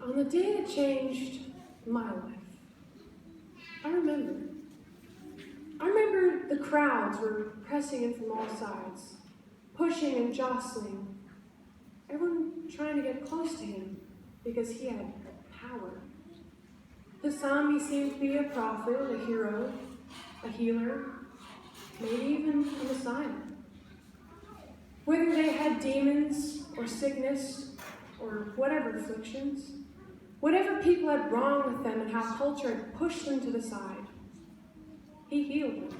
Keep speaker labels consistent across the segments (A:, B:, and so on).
A: On the day that changed my life, I remember the crowds were pressing in from all sides, pushing and jostling, everyone trying to get close to him because he had power. To some, he seemed to be a prophet, a hero, a healer, maybe even a Messiah. Whether they had demons or sickness or whatever afflictions, whatever people had wrong with them and how culture had pushed them to the side, he healed them.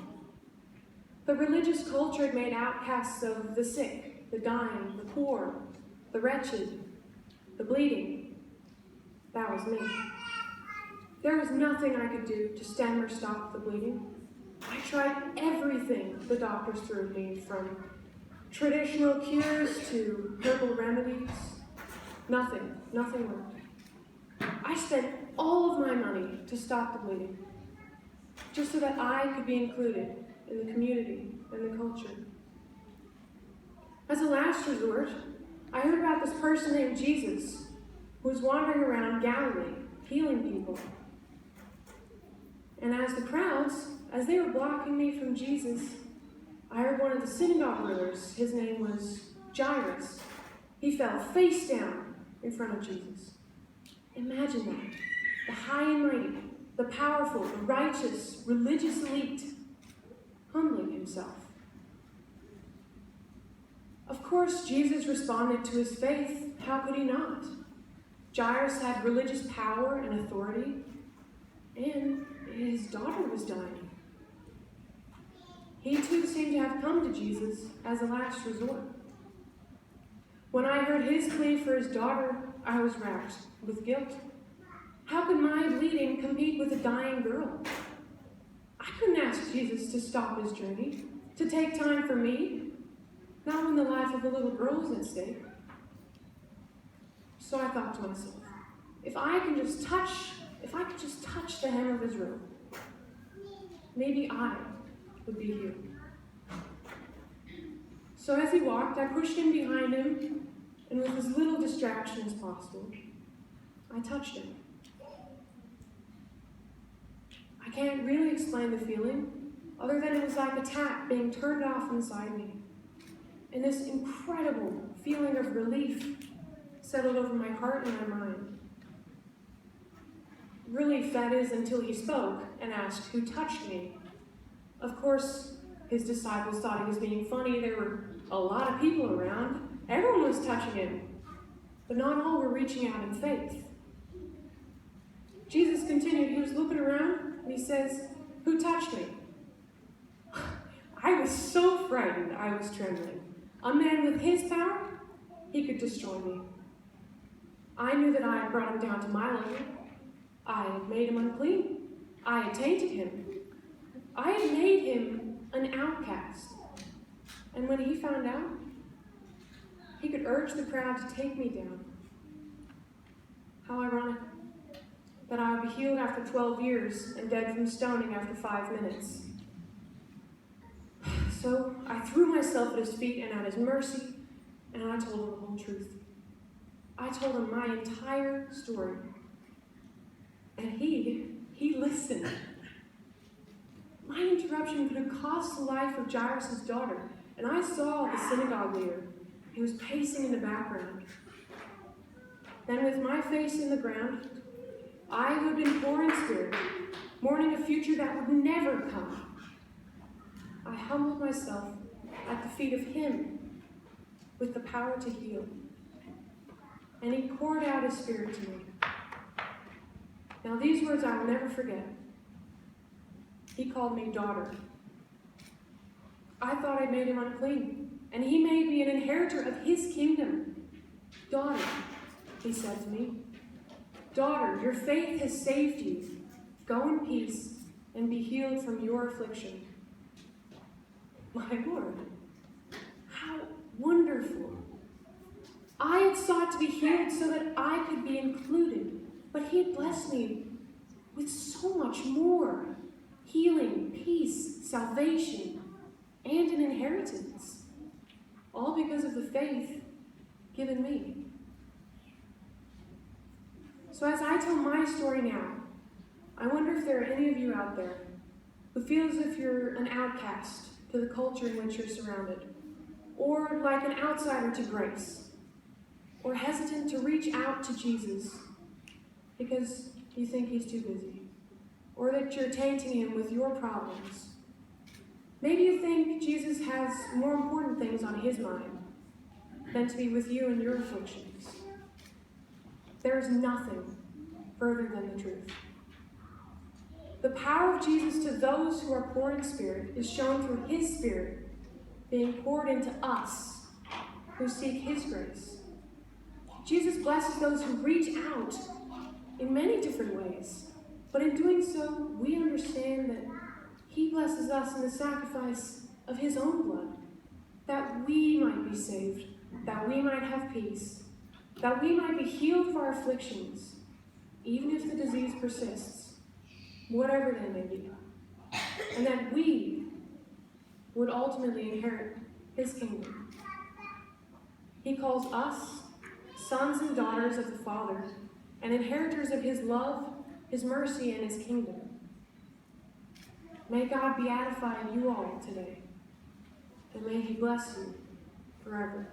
A: The religious culture had made outcasts of the sick, the dying, the poor, the wretched, the bleeding. That was me. There was nothing I could do to stem or stop the bleeding. I tried everything the doctors threw at me, from traditional cures to herbal remedies. Nothing worked. I spent all of my money to stop the bleeding, just so that I could be included in the community and the culture. As a last resort, I heard about this person named Jesus who was wandering around Galilee, healing people. And as the crowds, as they were blocking me from Jesus, I heard one of the synagogue rulers, his name was Jairus. He fell face down in front of Jesus. Imagine that. The high and mighty, the powerful, the righteous, religious elite, humbling himself. Of course, Jesus responded to his faith. How could he not? Jairus had religious power and authority, and his daughter was dying. He too seemed to have come to Jesus as a last resort. When I heard his plea for his daughter, I was racked with guilt. How could my bleeding compete with a dying girl? I couldn't ask Jesus to stop his journey, to take time for me, not when the life of a little girl was at stake. So I thought to myself, if I could just touch the hem of his robe, maybe I would be healed. So as he walked, I pushed in behind him, and with as little distraction as possible, I touched him. I can't really explain the feeling, other than it was like a tap being turned off inside me. And this incredible feeling of relief settled over my heart and my mind. Relief, that is, until he spoke and asked who touched me. Of course, his disciples thought he was being funny. There were a lot of people around. Everyone was touching him, but not all were reaching out in faith. Jesus continued. He was looking around, and he says, "Who touched me?" I was so frightened, I was trembling. A man with his power, he could destroy me. I knew that I had brought him down to my level. I had made him unclean. I had tainted him. I had made him an outcast. And when he found out, he could urge the crowd to take me down. How ironic that I would be healed after 12 years and dead from stoning after 5 minutes. So I threw myself at his feet and at his mercy, and I told him the whole truth. I told him my entire story. And he listened. My interruption could have cost the life of Jairus' daughter, and I saw the synagogue leader. He was pacing in the background. Then with my face in the ground, I who had been poor in spirit, mourning a future that would never come, I humbled myself at the feet of him with the power to heal. And he poured out his spirit to me. Now these words I will never forget. He called me daughter. I thought I made him unclean, and he made me an inheritor of his kingdom. Daughter, he said to me, daughter, your faith has saved you. Go in peace and be healed from your affliction. My Lord, how wonderful. I had sought to be healed so that I could be included, but he had blessed me with so much more. Healing, peace, salvation, and an inheritance. All because of the faith given me. So as I tell my story now, I wonder if there are any of you out there who feel as if you're an outcast to the culture in which you're surrounded, or like an outsider to grace, or hesitant to reach out to Jesus because you think he's too busy, or that you're tainting him with your problems. Maybe you think Jesus has more important things on his mind than to be with you in your afflictions. There is nothing further than the truth. The power of Jesus to those who are poor in spirit is shown through his Spirit being poured into us who seek his grace. Jesus blesses those who reach out in many different ways, but in doing so, we understand that he blesses us in the sacrifice of his own blood, that we might be saved, that we might have peace, that we might be healed of our afflictions, even if the disease persists, whatever they may be, and that we would ultimately inherit his kingdom. He calls us sons and daughters of the Father, and inheritors of his love, his mercy, and his kingdom. May God beatify you all today, and may he bless you forever.